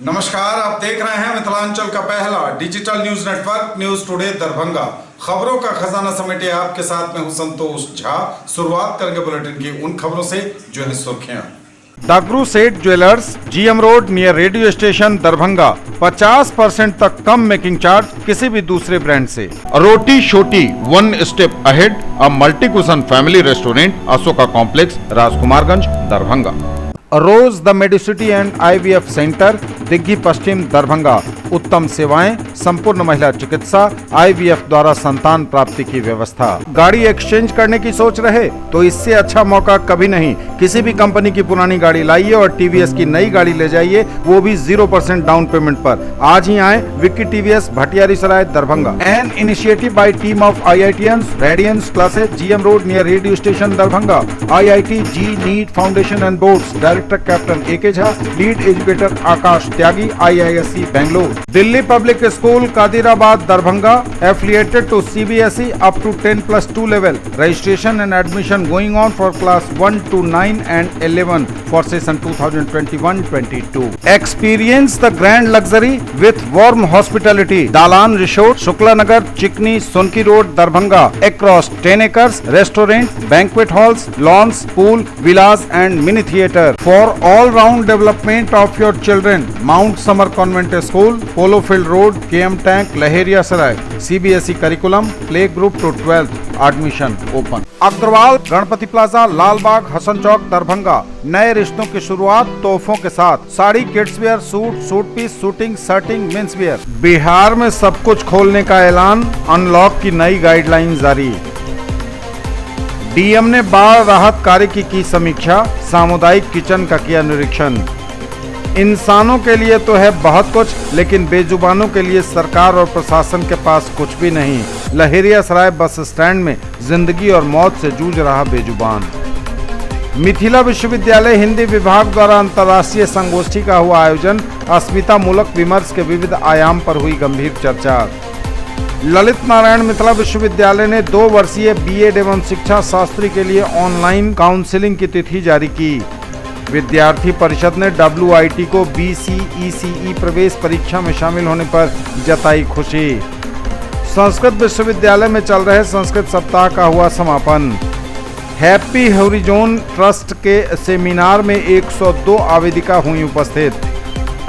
नमस्कार, आप देख रहे हैं मिथिलांचल का पहला digital news network news today Darbhanga. खबरों का खजाना समेटे आपके साथ में हूं संतोष झा। शुरुआत करेंगे बुलेटिन की उन खबरों से जो है सुर्खियां। दागरू सेठ jewellers, GM road near radio station Darbhanga 50% तक कम मेकिंग चार्ज किसी भी दूसरे ब्रांड से। Roti Shoti one step ahead, a multi cuisine family restaurant, Ashoka complex, Rajkumarganj, Darbhanga. Rose the medicity and IVF centre, Digghi पश्चिम, दरभंगा। उत्तम सेवाएं, संपूर्ण महिला चिकित्सा, आईवीएफ द्वारा संतान प्राप्ति की व्यवस्था। गाड़ी एक्सचेंज करने की सोच रहे तो इससे अच्छा मौका कभी नहीं। किसी भी कंपनी की पुरानी गाड़ी लाइए और टीवीएस की नई गाड़ी ले जाइए, वो भी 0% डाउन पेमेंट पर। आज ही आए Vicky TVS, Bhatiyari Sarai, Darbhanga. An initiative by team of IITians, radiance classes, GM road near radio station Darbhanga. IIT JEE NEET foundation and boards, director captain AK Jha, lead educator Akash Tyagi, IISc Bangalore. Delhi public school Kadirabad Darbhanga, affiliated to CBSE up to 10+2 level. Registration and admission going on for class 1 to 9 and 11 for session 2021-22. Experience the grand luxury with warm hospitality. Dalan Resort, Shukla Nagar, Chikni, Sonki Road, Darbhanga. Across 10 acres, restaurant, banquet halls, lawns, pool, villas and mini theatre. For all-round development of your children, Mount Summer Convent School, Polo Field Road, KM Tank, Laheriya Saray. CBSE curriculum, play group to 12th, admission open. Agrawal Ganpati plaza, Lalbagh, Hasan Chowk, Darbhanga. नए रिश्तों की शुरुआत तोहफों के साथ। Sari, kids wear, suit, suit piece, suiting, shirting, men's wear. Bihar में सब कुछ खोलने का ऐलान, अनलॉक की नई गाइडलाइन जारी। डीएम ने बाढ़ राहत कार्य की समीक्षा, सामुदायिक किचन का किया निरीक्षण। इंसानों के लिए तो है बहुत कुछ, लेकिन बेजुबानों के लिए सरकार और प्रशासन के पास कुछ भी नहीं। लहेरिया सराय बस स्टैंड में जिंदगी और मौत से जूझ रहा बेजुबान। मिथिला विश्वविद्यालय हिंदी विभाग द्वारा अंतर्राष्ट्रीय संगोष्ठी का हुआ आयोजन। अस्मिता मूलक विमर्श के विविध आयाम पर हुई गंभीर चर्चा। ललित नारायण मिथिला विश्वविद्यालय ने 2 वर्षीय बीएड एवं शिक्षा शास्त्री के लिए ऑनलाइन काउंसलिंग की तिथि जारी की। विद्यार्थी परिषद ने WIT को BCECE प्रवेश परीक्षा में शामिल होने पर जताई खुशी। संस्कृत विश्वविद्यालय में चल रहे संस्कृत सप्ताह का हुआ समापन। हैप्पी हॉरिजॉन ट्रस्ट के सेमिनार में 102 आवेदिका हुई उपस्थित।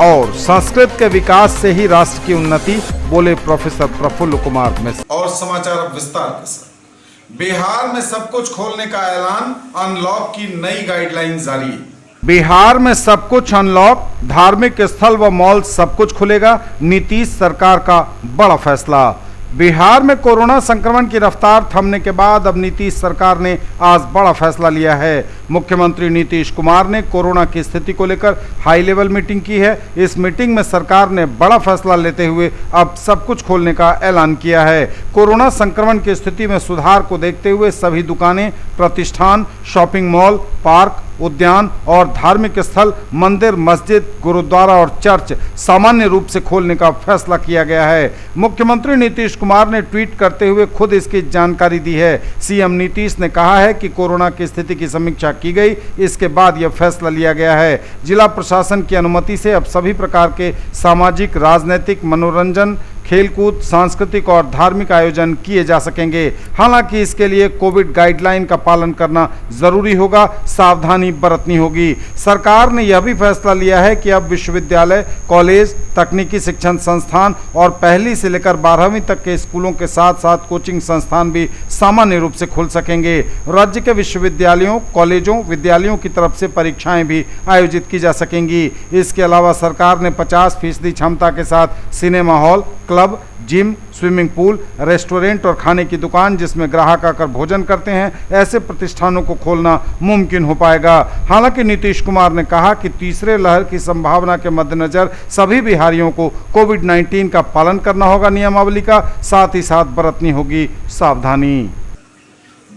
और संस्कृत के विकास से ही राष्ट्र की उन्नति, बोले प्रोफेसर प्रफुल्ल कुमार मिश्र। और समाचार अब विस्तार के साथ। बिहार में सब कुछ खोलने का ऐलान, अनलॉक की नई गाइडलाइन जारी। बिहार में सब कुछ अनलॉक, धार्मिक स्थल व मॉल सब कुछ खुलेगा, नीतीश सरकार का बड़ा फैसला। बिहार में कोरोना संक्रमण की रफ्तार थमने के बाद अब नीतीश सरकार ने आज बड़ा फैसला लिया है। मुख्यमंत्री नीतीश कुमार ने कोरोना की स्थिति को लेकर हाई लेवल मीटिंग की है। इस मीटिंग में सरकार ने बड़ा फैसला लेते हुए अब सब कुछ खोलने का ऐलान किया है। कोरोना संक्रमण की स्थिति में सुधार को देखते हुए सभी दुकानें, प्रतिष्ठान, शॉपिंग मॉल, पार्क, उद्यान और धार्मिक स्थल, मंदिर, मस्जिद, गुरुद्वारा और चर्च सामान्य रूप से खोलने का फैसला किया गया है। मुख्यमंत्री नीतीश कुमार ने ट्वीट करते हुए खुद इसकी जानकारी दी है। सीएम नीतीश ने कहा है कि कोरोना की स्थिति की समीक्षा की गई, इसके बाद यह फैसला लिया गया है। जिला प्रशासन की अनुमति से अब सभी प्रकार के सामाजिक, राजनीतिक, मनोरंजन, खेलकूद, सांस्कृतिक और धार्मिक आयोजन किए जा सकेंगे। हालांकि इसके लिए कोविड गाइडलाइन का पालन करना जरूरी होगा, सावधानी बरतनी होगी। सरकार ने यह भी फैसला लिया है कि अब विश्वविद्यालय, कॉलेज, तकनीकी शिक्षण संस्थान और पहली से लेकर 12वीं तक के स्कूलों के साथ साथ कोचिंग संस्थान भी सामान्य रूप से खुल सकेंगे। राज्य के विश्वविद्यालयों, कॉलेजों, विद्यालयों की तरफ से परीक्षाएं भी आयोजित की जा सकेंगी। इसके अलावा सरकार ने 50% क्षमता के साथ cinema hall, club, gym, swimming pool, restaurant और खाने की दुकान जिसमें ग्राहक आकर भोजन करते हैं, ऐसे प्रतिष्ठानों को खोलना मुमकिन हो पाएगा। हालांकि नीतीश कुमार ने कहा कि तीसरे लहर की संभावना के मद्देनजर सभी बिहारियों को कोविड-19 का पालन करना होगा, नियमावली का, साथ ही साथ बरतनी होगी सावधानी।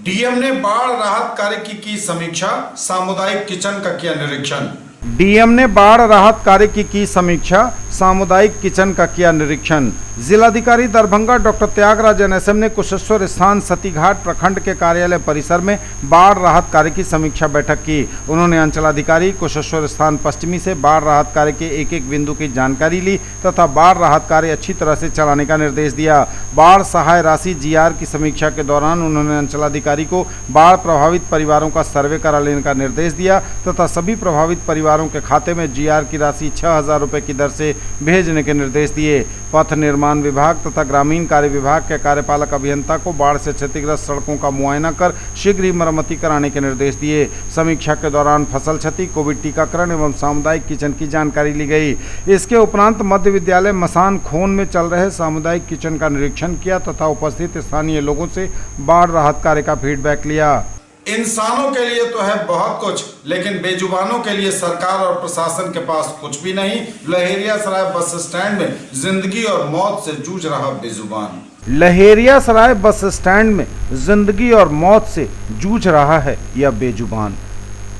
डीएम ने बाढ़ राहत कार्य की समीक्षा, सामुदायिक किचन का किया निरीक्षण। डीएम ने बाढ़ राहत कार्य की समीक्षा, सामुदायिक किचन का किया निरीक्षण। जिलाधिकारी दरभंगा डॉक्टर त्यागराज एनएसएम ने कुशेश्वर स्थान सतीघाट प्रखंड के कार्यालय परिसर में बाढ़ राहत कार्य की समीक्षा बैठक की। उन्होंने अंचलाधिकारी कुशेश्वर स्थान पश्चिमी से बाढ़ राहत कार्य के एक एक बिंदु की जानकारी ली तथा बाढ़ राहत कार्य अच्छी तरह से चलाने का निर्देश दिया। बाढ़ सहाय राशि जीआर की समीक्षा के दौरान उन्होंने अंचलाधिकारी को बाढ़ प्रभावित परिवारों का सर्वे करा लेने का निर्देश दिया तथा सभी प्रभावित परिवारों के खाते में जीआर की राशि 6,000 रुपये की दर से भेजने के निर्देश दिए। पथ निर्माण विभाग तथा ग्रामीण कार्य विभाग के कार्यपालक अभियंता को बाढ़ से क्षतिग्रस्त सड़कों का मुआयना कर शीघ्र ही मरम्मति कराने के निर्देश दिए। समीक्षा के दौरान फसल क्षति, कोविड टीकाकरण एवं सामुदायिक किचन की जानकारी ली गई। इसके उपरांत मध्य विद्यालय मसान खोन में चल रहे सामुदायिक किचन का निरीक्षण किया तथा उपस्थित स्थानीय लोगों से बाढ़ राहत कार्य का फीडबैक लिया। इंसानों के लिए तो है बहुत कुछ, लेकिन बेजुबानों के लिए सरकार और प्रशासन के पास कुछ भी नहीं। लहेरियासराय बस स्टैंड में जिंदगी और मौत से जूझ रहा बेजुबान। लहेरियासराय बस स्टैंड में जिंदगी और मौत से जूझ रहा है यह बेजुबान।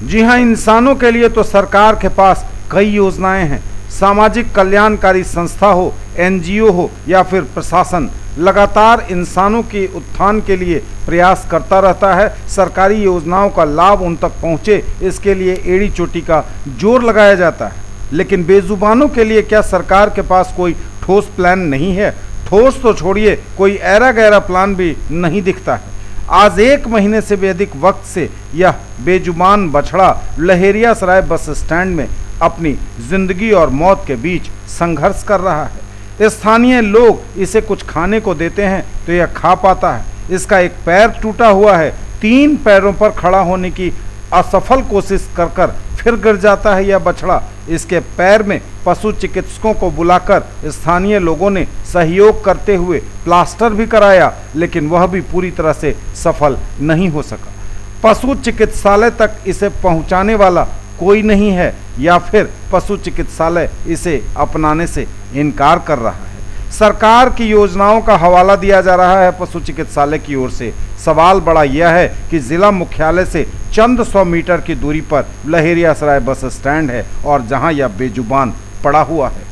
जी हां, इंसानों के लिए तो सरकार के पास कई योजनाएं हैं। सामाजिक कल्याणकारी संस्था हो, एनजीओ हो या फिर प्रशासन लगातार इंसानों के उत्थान के लिए प्रयास करता रहता है। सरकारी योजनाओं का लाभ उन तक पहुंचे, इसके लिए एड़ी चोटी का जोर लगाया जाता है। लेकिन बेजुबानों के लिए क्या सरकार के पास कोई ठोस प्लान नहीं है? ठोस तो छोड़िए, कोई ऐरा गैरा प्लान भी नहीं दिखता है। आज 1 महीने से भी अधिक वक्त से यह बेजुबान बछड़ा लहेरियासराय बस स्टैंड में अपनी जिंदगी और मौत के बीच संघर्ष कर रहा है। स्थानीय लोग इसे कुछ खाने को देते हैं तो यह खा पाता है। इसका एक पैर टूटा हुआ है। 3 पैरों पर खड़ा होने की असफल कोशिश कर फिर गिर जाता है यह बछड़ा। इसके पैर में पशु चिकित्सकों को बुलाकर स्थानीय लोगों ने सहयोग करते हुए प्लास्टर भी कराया, लेकिन वह भी पूरी तरह से सफल नहीं हो सका। पशु चिकित्सालय तक इसे पहुंचाने वाला कोई नहीं है या फिर पशु चिकित्सालय इसे अपनाने से इनकार कर रहा है। सरकार की योजनाओं का हवाला दिया जा रहा है पशु चिकित्सालय की ओर से। सवाल बड़ा यह है कि जिला मुख्यालय से चंद 100 मीटर की दूरी पर लहेरियासराय बस स्टैंड है और जहां यह बेजुबान पड़ा हुआ है।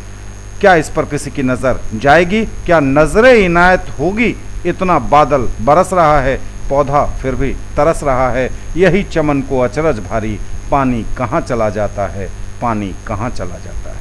क्या इस पर किसी की नज़र जाएगी? क्या नजरें इनायत होगी? इतना बादल बरस रहा है, पौधा फिर भी तरस रहा है। यही चमन को अचरज भारी, पानी कहाँ चला जाता है, पानी कहाँ चला जाता है।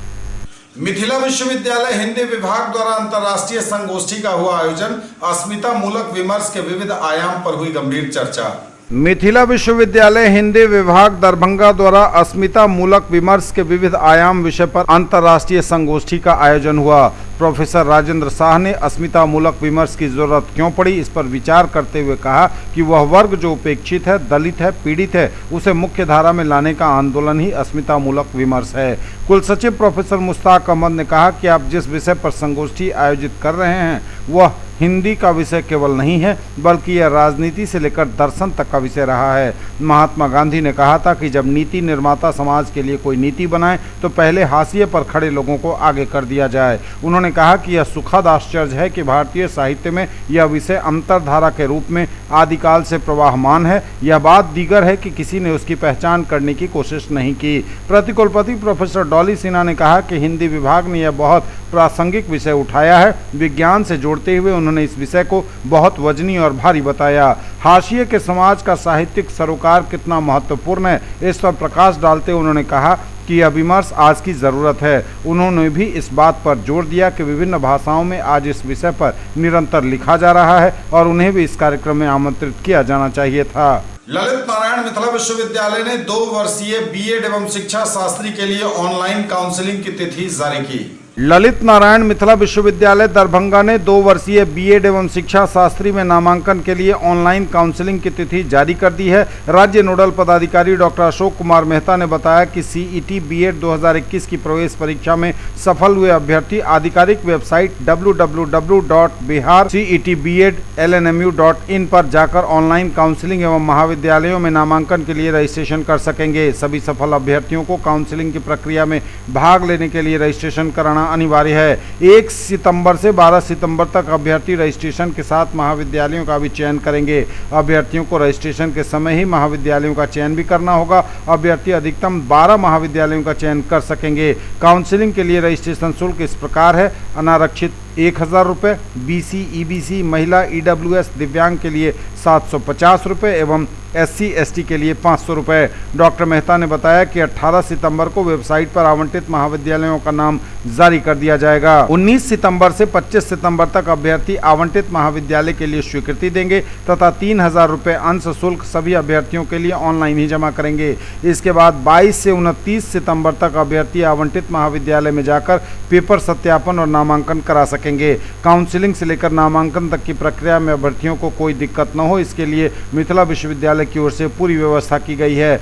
मिथिला विश्वविद्यालय हिंदी विभाग द्वारा अंतर्राष्ट्रीय संगोष्ठी का हुआ आयोजन। अस्मिता मूलक विमर्श के विविध आयाम पर हुई गंभीर चर्चा। मिथिला विश्वविद्यालय हिंदी विभाग दरभंगा द्वारा अस्मिता मूलक विमर्श के विविध आयाम विषय पर अंतर्राष्ट्रीय संगोष्ठी का आयोजन हुआ। प्रोफेसर राजेंद्र शाह ने अस्मिता मूलक विमर्श की जरूरत क्यों पड़ी, इस पर विचार करते हुए कहा कि वह वर्ग जो उपेक्षित है, दलित है, पीड़ित है, उसे मुख्य धारा में लाने का आंदोलन ही अस्मिता मूलक विमर्श है। कुल सचिव प्रोफेसर मुश्ताक अहमद ने कहा कि आप जिस विषय पर संगोष्ठी आयोजित कर रहे हैं वह हिंदी का विषय केवल नहीं है, बल्कि यह राजनीति से लेकर दर्शन तक का विषय रहा है। महात्मा गांधी ने कहा था कि जब नीति निर्माता समाज के लिए कोई नीति बनाए तो पहले हाशिए पर खड़े लोगों को आगे कर दिया जाए। उन्होंने कहा कि यह सुखद आश्चर्य है कि भारतीय साहित्य में यह विषय अंतरधारा के रूप में आदिकाल से प्रवाहमान है। यह बात दीगर है कि किसी ने उसकी पहचान करने की कोशिश नहीं की। प्रतिकुलपति प्रोफेसर डॉली सिन्हा ने कहा कि हिंदी विभाग ने यह बहुत प्रासंगिक विषय उठाया है। विज्ञान से जोड़ते हुए उन्होंने इस विषय को बहुत वजनी और भारी बताया। हाशिए के समाज का साहित्यिक सरोकार कितना महत्वपूर्ण है, इस पर प्रकाश डालते उन्होंने कहा कि यह विमर्श आज की ज़रूरत है। उन्होंने भी इस बात पर जोर दिया कि विभिन्न भाषाओं में आज इस विषय पर निरंतर लिखा जा रहा है और उन्हें भी इस कार्यक्रम में आमंत्रित किया जाना चाहिए था। ललित नारायण मिथिला विश्वविद्यालय ने 2 वर्षीय बीएड एवं शिक्षा शास्त्री के लिए ऑनलाइन काउंसलिंग की तिथि जारी की। ललित नारायण मिथिला विश्वविद्यालय दरभंगा ने 2 वर्षीय बीएड एवं शिक्षा शास्त्री में नामांकन के लिए ऑनलाइन काउंसलिंग की तिथि जारी कर दी है। राज्य नोडल पदाधिकारी डॉक्टर अशोक कुमार मेहता ने बताया कि सीईटी बीएड 2021 की प्रवेश परीक्षा में सफल हुए अभ्यर्थी आधिकारिक वेबसाइट www.biharcetbedlnmu.in पर जाकर ऑनलाइन काउंसलिंग एवं महाविद्यालयों में नामांकन के लिए रजिस्ट्रेशन कर सकेंगे। सभी सफल अभ्यर्थियों को काउंसलिंग की प्रक्रिया में भाग लेने के लिए रजिस्ट्रेशन कराना अनिवार्य है। 1 सितंबर से 12 सितंबर तक अभ्यर्थी रजिस्ट्रेशन के साथ महाविद्यालयों का भी चयन करेंगे। अभ्यर्थियों को रजिस्ट्रेशन के समय ही महाविद्यालयों का चयन भी करना होगा। अभ्यर्थी अधिकतम 12 महाविद्यालयों का चयन कर सकेंगे। काउंसलिंग के लिए रजिस्ट्रेशन शुल्क इस प्रकार है: अनारक्षित 1000 रुपये, BC, EBC, महिला, EWS, दिव्यांग के लिए 750 रुपये एवं SC, ST के लिए 500 रुपये। डॉक्टर मेहता ने बताया कि 18 सितंबर को वेबसाइट पर आवंटित महाविद्यालयों का नाम जारी कर दिया जाएगा। 19 सितंबर से 25 सितंबर तक अभ्यर्थी आवंटित महाविद्यालय के लिए स्वीकृति देंगे तथा 3000 रुपये अंश शुल्क सभी अभ्यर्थियों के लिए ऑनलाइन ही जमा करेंगे। इसके बाद 22 से 29 सितंबर तक अभ्यर्थी आवंटित महाविद्यालय में जाकर पेपर सत्यापन और नामांकन करा सकेंगे। काउंसलिंग से लेकर नामांकन तक की प्रक्रिया में अभ्यर्थियों को कोई दिक्कत न हो, इसके लिए मिथिला विश्वविद्यालय की ओर से पूरी व्यवस्था की गई है।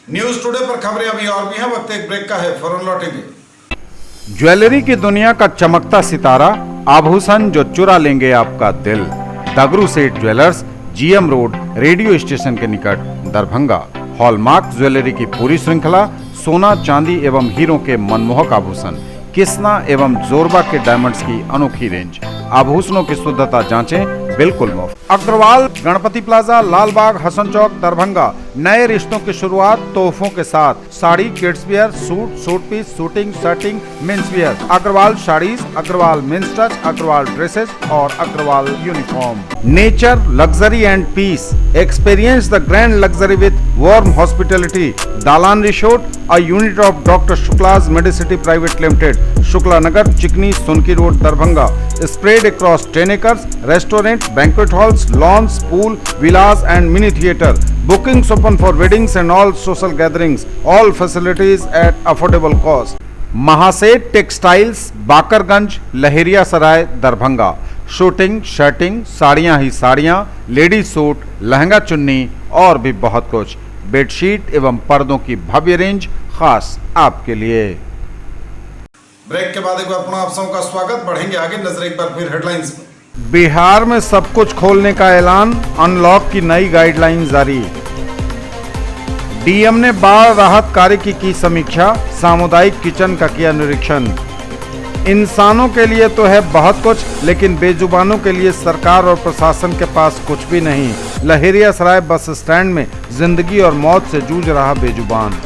न्यूज टुडे पर खबरें अभी और भी हैं, वक्त एक ब्रेक का है, फौरन लौटेंगे। ज्वेलरी की दुनिया का चमकता सितारा, आभूषण जो चुरा लेंगे आपका दिल। दगरू सेठ jewellers, GM road, radio station के निकट, दरभंगा। हॉलमार्क ज्वेलरी की पूरी श्रृंखला, सोना, चांदी एवं हीरों के मनमोहक आभूषण, किस्ना एवं जोरबा के डायमंड्स की अनोखी रेंज। आभूषणों की शुद्धता जांचें बिल्कुल मुफ्त। अग्रवाल गणपति प्लाजा, लालबाग, हसन चौक, दरभंगा। नए रिश्तों की शुरुआत तोहफों के साथ। Sari, kids wear, suit, suit piece, suiting, shirting, men's wear. Agrawal saris, Agrawal men's touch, Agrawal dresses और Agrawal uniform. Nature, luxury and peace. Experience the grand luxury with warm hospitality. Dalan resort, a unit of doctor Shukla's medicity private limited, Shukla Nagar, Chikni, Sonki road, Darbhanga. Spread across 10 acres, restaurant, banquet halls, lawns, pool, villas and mini theater. Bookings open for weddings and all social gatherings. All facilities at affordable cost. Mahaseth textiles, Bakarganj, Laheriya Sarai, Darbhanga. Suiting, shirting, साड़ियाँ ही साड़ियाँ, ladies suit, lehenga चुन्नी और भी बहुत कुछ। Bedsheet एवं पर्दों की भव्य रेंज खास आपके लिए। ब्रेक के बाद एक बार पुनः आप सबका स्वागत। बढ़ेंगे आगे, नजर एक बार फिर हेडलाइंस पर। बिहार में सब कुछ खोलने का ऐलान, अनलॉक की नई गाइडलाइन जारी। DM ने बाढ़ राहत कार्य की समीक्षा, सामुदायिक किचन का किया निरीक्षण। इंसानों के लिए तो है बहुत कुछ, लेकिन बेजुबानों के लिए सरकार और प्रशासन के पास कुछ भी नहीं। लहेरिया सराय बस स्टैंड में जिंदगी और मौत से जूझ रहा बेजुबान।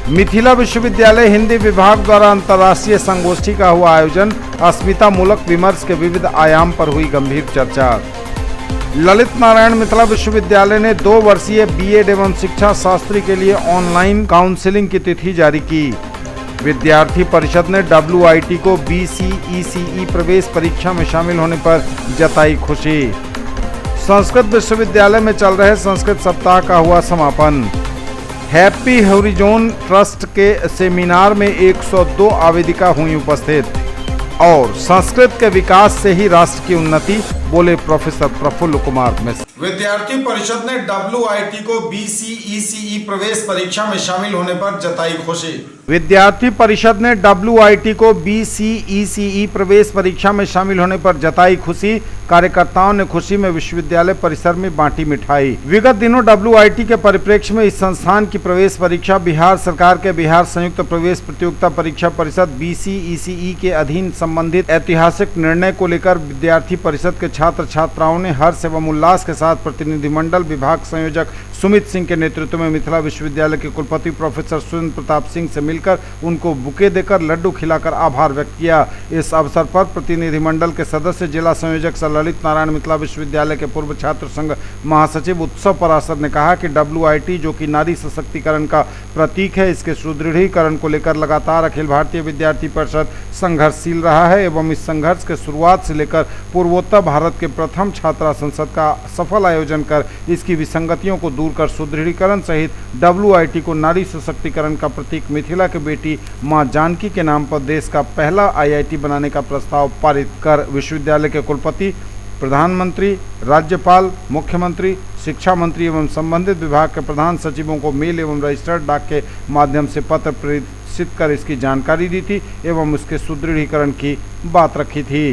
मिथिला विश्वविद्यालय हिंदी विभाग द्वारा अंतर्राष्ट्रीय संगोष्ठी का हुआ आयोजन, अस्मिता मूलक विमर्श के विविध आयाम पर हुई गंभीर चर्चा। ललित नारायण मिथिला विश्वविद्यालय ने 2 वर्षीय B.Ed एवं शिक्षा शास्त्री के लिए ऑनलाइन काउंसलिंग की तिथि जारी की। विद्यार्थी परिषद ने WIT को BC ECE प्रवेश परीक्षा में शामिल होने पर जताई खुशी। संस्कृत विश्वविद्यालय में चल रहे संस्कृत सप्ताह का हुआ समापन। हैप्पी हॉरिजॉन ट्रस्ट के सेमिनार में 102 आवेदिका हुई उपस्थित। और संस्कृत के विकास से ही राष्ट्र की उन्नति, बोले प्रोफेसर प्रफुल्ल कुमार मिश्र। विद्यार्थी परिषद ने WIT को BC ECE प्रवेश परीक्षा में शामिल होने पर जताई खुशी। विद्यार्थी परिषद ने WIT को BC ECE प्रवेश परीक्षा में शामिल होने पर जताई खुशी। कार्यकर्ताओं ने खुशी में विश्वविद्यालय परिसर में बांटी मिठाई। विगत दिनों WIT के परिप्रेक्ष्य में इस संस्थान की प्रवेश परीक्षा बिहार सरकार के बिहार संयुक्त प्रवेश प्रतियोगिता परीक्षा परिषद BC ECE के अधीन संबंधित ऐतिहासिक निर्णय को लेकर विद्यार्थी परिषद के छात्र छात्राओं ने हर्ष एवं उल्लास के साथ प्रतिनिधिमंडल विभाग संयोजक सुमित सिंह के नेतृत्व में मिथिला विश्वविद्यालय के कुलपति प्रोफेसर सुरेंद्र प्रताप सिंह से मिलकर उनको बुके देकर लड्डू खिलाकर आभार व्यक्त किया। इस अवसर पर प्रतिनिधिमंडल के सदस्य जिला संयोजक सर ललित नारायण मिथिला विश्वविद्यालय के पूर्व छात्र संघ महासचिव उत्सव पराशर ने कहा कि WIT जो कि नारी सशक्तिकरण का प्रतीक है, इसके सुदृढ़ीकरण को लेकर लगातार अखिल भारतीय विद्यार्थी परिषद संघर्षशील रहा है एवं इस संघर्ष के शुरुआत से लेकर पूर्वोत्तर भारत के प्रथम छात्रा संसद का सफल आयोजन कर इसकी विसंगतियों को दूर कर सुदृढ़ीकरण सहित WIT को नारी सशक्तिकरण का प्रतीक मिथिला के बेटी मां जानकी के नाम पर देश का पहला IIT बनाने का प्रस्ताव पारित कर विश्वविद्यालय के कुलपति, प्रधानमंत्री, राज्यपाल, मुख्यमंत्री, शिक्षा मंत्री एवं संबंधित विभाग के प्रधान सचिवों को मेल एवं रजिस्टर्ड डाक के माध्यम से पत्र प्रेषित कर इसकी जानकारी दी थी एवं उसके सुदृढ़ीकरण की बात रखी थी।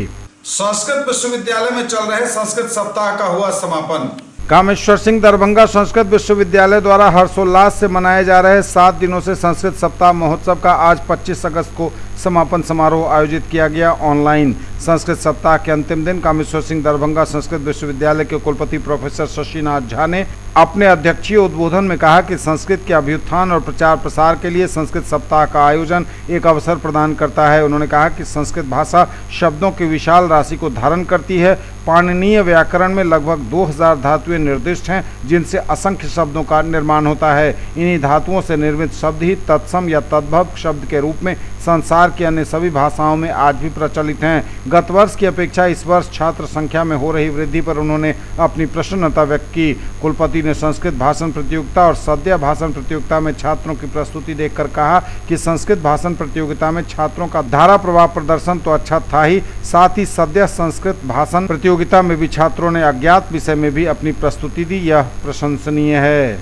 संस्कृत विश्वविद्यालय में चल रहे संस्कृत सप्ताह का हुआ समापन। कामेश्वर सिंह दरभंगा संस्कृत विश्वविद्यालय द्वारा हर्षोल्लास से मनाए जा रहे 7 दिनों से संस्कृत सप्ताह महोत्सव का आज 25 अगस्त को समापन समारोह आयोजित किया गया ऑनलाइन। संस्कृत सप्ताह के अंतिम दिन कामेश्वर सिंह दरभंगा संस्कृत विश्वविद्यालय के कुलपति प्रोफेसर शशिनाथ झा ने अपने अध्यक्षीय उद्बोधन में कहा कि संस्कृत के अभ्युत्थान और प्रचार प्रसार के लिए संस्कृत सप्ताह का आयोजन एक अवसर प्रदान करता है। उन्होंने कहा कि संस्कृत भाषा शब्दों की विशाल राशि को धारण करती है। पाणिनीय व्याकरण में लगभग 2000 धातुएं निर्दिष्ट हैं, जिनसे असंख्य शब्दों का निर्माण होता है। इन्हीं धातुओं से निर्मित शब्द ही तत्सम या तद्भव शब्द के रूप में संसार की अन्य सभी भाषाओं में आज भी प्रचलित हैं। गत वर्ष की अपेक्षा इस वर्ष छात्र संख्या में हो रही वृद्धि पर उन्होंने अपनी प्रसन्नता व्यक्त की। कुलपति ने संस्कृत भाषण प्रतियोगिता और सद्य भाषण प्रतियोगिता में छात्रों की प्रस्तुति देखकर कहा कि संस्कृत भाषण प्रतियोगिता में छात्रों का धारा प्रवाह प्रदर्शन तो अच्छा था ही, साथ ही सद्य संस्कृत भाषण प्रतियोगिता में भी छात्रों ने अज्ञात विषय में भी अपनी प्रस्तुति दी। यह प्रशंसनीय है।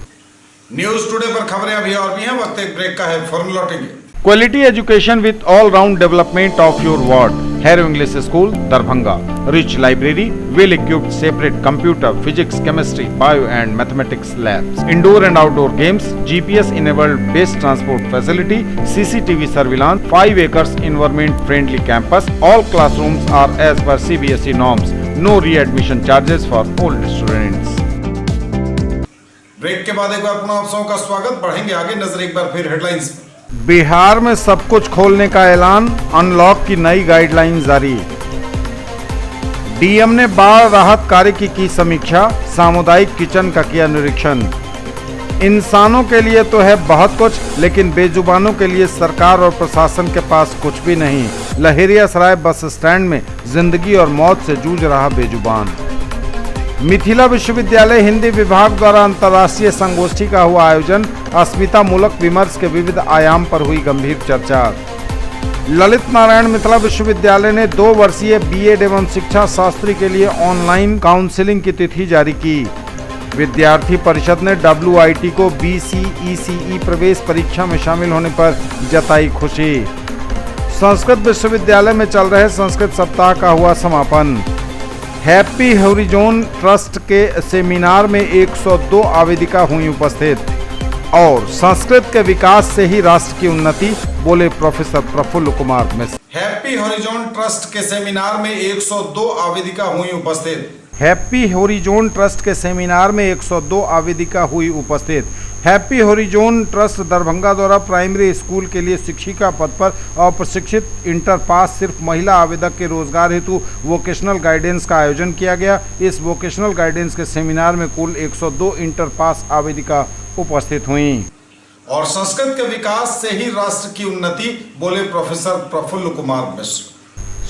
न्यूज टुडे पर खबरें अभी और भी हैं, वक्त एक ब्रेक का है, फौरन लौटेंगे। Quality education with all-round development of your ward. Harrow English School, Darbhanga. Rich library, well-equipped separate computer, physics, chemistry, bio and mathematics labs. Indoor and outdoor games, GPS-enabled base transport facility, CCTV surveillance, 5 acres environment-friendly campus. All classrooms are as per CBSE norms. No readmission charges for all students. Break के बाद एक बार पुनः आप सबका स्वागत। बढ़ेंगे आगे, नजर एक बार फिर हेडलाइंस पर। बिहार में सब कुछ खोलने का ऐलान, अनलॉक की नई गाइडलाइन जारी। डीएम ने बाढ़ राहत कार्य की समीक्षा, सामुदायिक किचन का किया निरीक्षण। इंसानों के लिए तो है बहुत कुछ, लेकिन बेजुबानों के लिए सरकार और प्रशासन के पास कुछ भी नहीं। लहेरियासराय बस स्टैंड में जिंदगी और मौत से जूझ रहा बेजुबान। मिथिला विश्वविद्यालय हिंदी विभाग द्वारा अंतर्राष्ट्रीय संगोष्ठी का हुआ आयोजन, अस्मिता मूलक विमर्श के विविध आयाम पर हुई गंभीर चर्चा। ललित नारायण मिथिला विश्वविद्यालय ने 2 वर्षीय बीएड एवं शिक्षा शास्त्री के लिए ऑनलाइन काउंसलिंग की तिथि जारी की। विद्यार्थी परिषद ने WIT को BCECE प्रवेश परीक्षा में शामिल होने पर जताई खुशी। संस्कृत विश्वविद्यालय में चल रहे संस्कृत सप्ताह का हुआ समापन। हैप्पी हॉरिजॉन ट्रस्ट के सेमिनार में 102 आवेदिका हुई उपस्थित। और संस्कृत के विकास से ही राष्ट्र की उन्नति, बोले professor Praful Kumar Mishra. Happy horizon trust के सेमिनार में 102 आवेदिका हुई उपस्थित। हैप्पी हॉरिजॉन ट्रस्ट के सेमिनार में 102 आवेदिका हुई उपस्थित। हैप्पी हॉरिजॉन ट्रस्ट दरभंगा द्वारा प्राइमरी स्कूल के लिए शिक्षिका पद पर अप्रशिक्षित इंटर पास सिर्फ महिला आवेदक के रोजगार हेतु वोकेशनल गाइडेंस का आयोजन किया गया। इस वोकेशनल गाइडेंस के सेमिनार में कुल 102 इंटर पास आवेदिका उपस्थित हुई। और संस्कृत के विकास से ही राष्ट्र की उन्नति, बोले प्रोफेसर प्रफुल्ल कुमार मिश्र।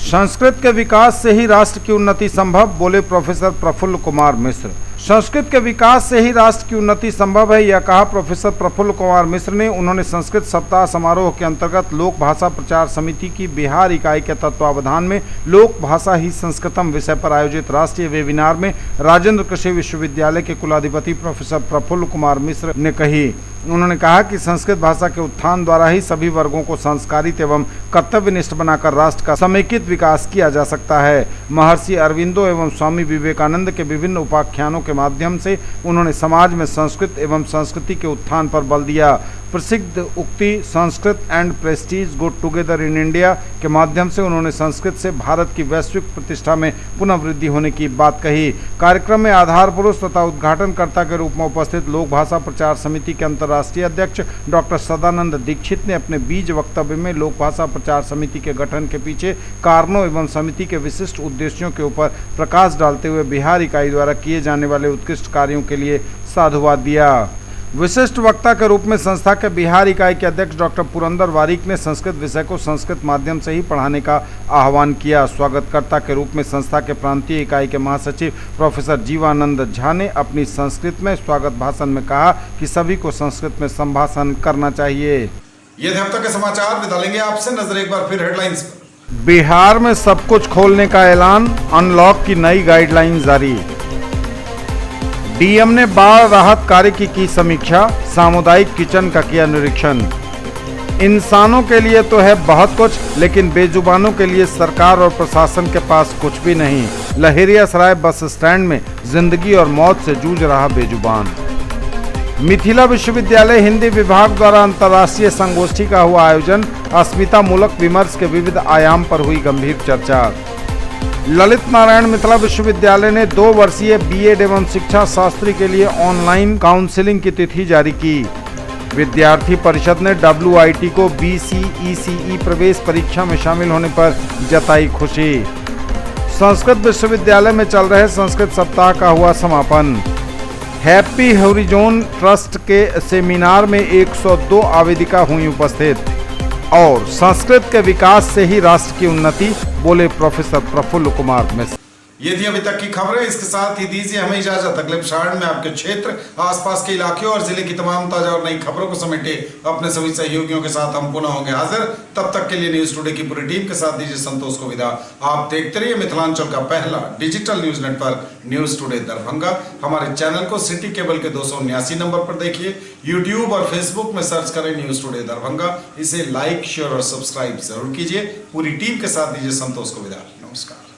संस्कृत के विकास से ही राष्ट्र की उन्नति संभव, बोले प्रोफेसर प्रफुल्ल कुमार मिश्र। संस्कृत के विकास से ही राष्ट्र की उन्नति संभव है, यह कहा प्रोफेसर प्रफुल्ल कुमार मिश्र ने। उन्होंने संस्कृत सप्ताह समारोह के अंतर्गत लोक भाषा प्रचार समिति की बिहार इकाई के तत्वावधान में लोक भाषा ही संस्कृतम विषय पर आयोजित राष्ट्रीय वेबिनार में राजेंद्र कृषि विश्वविद्यालय के कुलाधिपति प्रोफेसर प्रफुल्ल कुमार मिश्र ने कही। उन्होंने कहा कि संस्कृत भाषा के उत्थान द्वारा ही सभी वर्गों को संस्कारित एवं कर्तव्यनिष्ठ बनाकर राष्ट्र का समेकित विकास किया जा सकता है। महर्षि अरविंदो एवं स्वामी विवेकानंद के विभिन्न उपाख्यानों के माध्यम से उन्होंने समाज में संस्कृत एवं संस्कृति के उत्थान पर बल दिया। प्रसिद्ध उक्ति Sanskrit and Prestige go together in India के माध्यम से उन्होंने संस्कृत से भारत की वैश्विक प्रतिष्ठा में पुनः वृद्धि होने की बात कही। कार्यक्रम में आधार पुरुष तथा उद्घाटनकर्ता के रूप में उपस्थित लोक भाषा प्रचार समिति के अंतर्राष्ट्रीय अध्यक्ष डॉक्टर सदानंद दीक्षित ने अपने बीज वक्तव्य में लोक भाषा प्रचार समिति के गठन के पीछे कारणों एवं समिति के विशिष्ट उद्देश्यों के ऊपर प्रकाश डालते हुए बिहार इकाई द्वारा किए जाने वाले उत्कृष्ट कार्यों के लिए साधुवाद दिया। विशिष्ट वक्ता के रूप में संस्था के बिहार इकाई के अध्यक्ष डॉक्टर पुरंदर वारिक ने संस्कृत विषय को संस्कृत माध्यम से ही पढ़ाने का आह्वान किया। स्वागतकर्ता के रूप में संस्था के प्रांतीय इकाई के महासचिव प्रोफेसर जीवानंद झा ने अपनी संस्कृत में स्वागत भाषण में कहा कि सभी को संस्कृत में संभाषण करना चाहिए। ये थे अब तक के समाचार। विदा लेंगे आपसे, नजर एक बार फिर हेडलाइंस पर। बिहार में सब कुछ खोलने का ऐलान, अनलॉक की नई गाइडलाइन जारी। डीएम ने बाढ़ राहत कार्य की समीक्षा, सामुदायिक किचन का किया निरीक्षण। इंसानों के लिए तो है बहुत कुछ, लेकिन बेजुबानों के लिए सरकार और प्रशासन के पास कुछ भी नहीं। लहेरियासराय बस स्टैंड में जिंदगी और मौत से जूझ रहा बेजुबान। मिथिला विश्वविद्यालय हिंदी विभाग द्वारा अंतर्राष्ट्रीय संगोष्ठी का हुआ आयोजन। अस्मिता मूलक विमर्श के विविध आयाम पर हुई गंभीर चर्चा। ललित नारायण मिथिला विश्वविद्यालय ने 2 वर्षीय बीएड एवं शिक्षा शास्त्री के लिए ऑनलाइन काउंसलिंग की तिथि जारी की। विद्यार्थी परिषद ने WIT को BCECE प्रवेश परीक्षा में शामिल होने पर जताई खुशी। संस्कृत विश्वविद्यालय में चल रहे संस्कृत सप्ताह का हुआ समापन। हैप्पी हॉरिजॉन ट्रस्ट के सेमिनार में 102 आवेदिका हुई उपस्थित। और संस्कृत के विकास से ही राष्ट्र की उन्नति, बोले प्रोफेसर प्रफुल्ल कुमार मिश्र। ये थी अभी तक की खबरें। इसके साथ ही दीजिए हमें इजाजत। अगले प्रसारण में आपके क्षेत्र, आसपास के इलाके और जिले की तमाम ताजा और नई खबरों को समेटे अपने सभी सहयोगियों के साथ हम पुनः होंगे हाजिर। तब तक के लिए न्यूज टुडे की पूरी टीम के साथ दीजिए संतोष को विदा। आप देखते रहिए मिथिलांचल का पहला digital news network news today Darbhanga. हमारे चैनल को सिटी केबल के 279 नंबर पर देखिए। यूट्यूब और फेसबुक में सर्च करें न्यूज टुडे दरभंगा। इसे लाइक, शेयर और सब्सक्राइब जरूर कीजिए। पूरी टीम के साथ दीजिए संतोष को विदा। नमस्कार।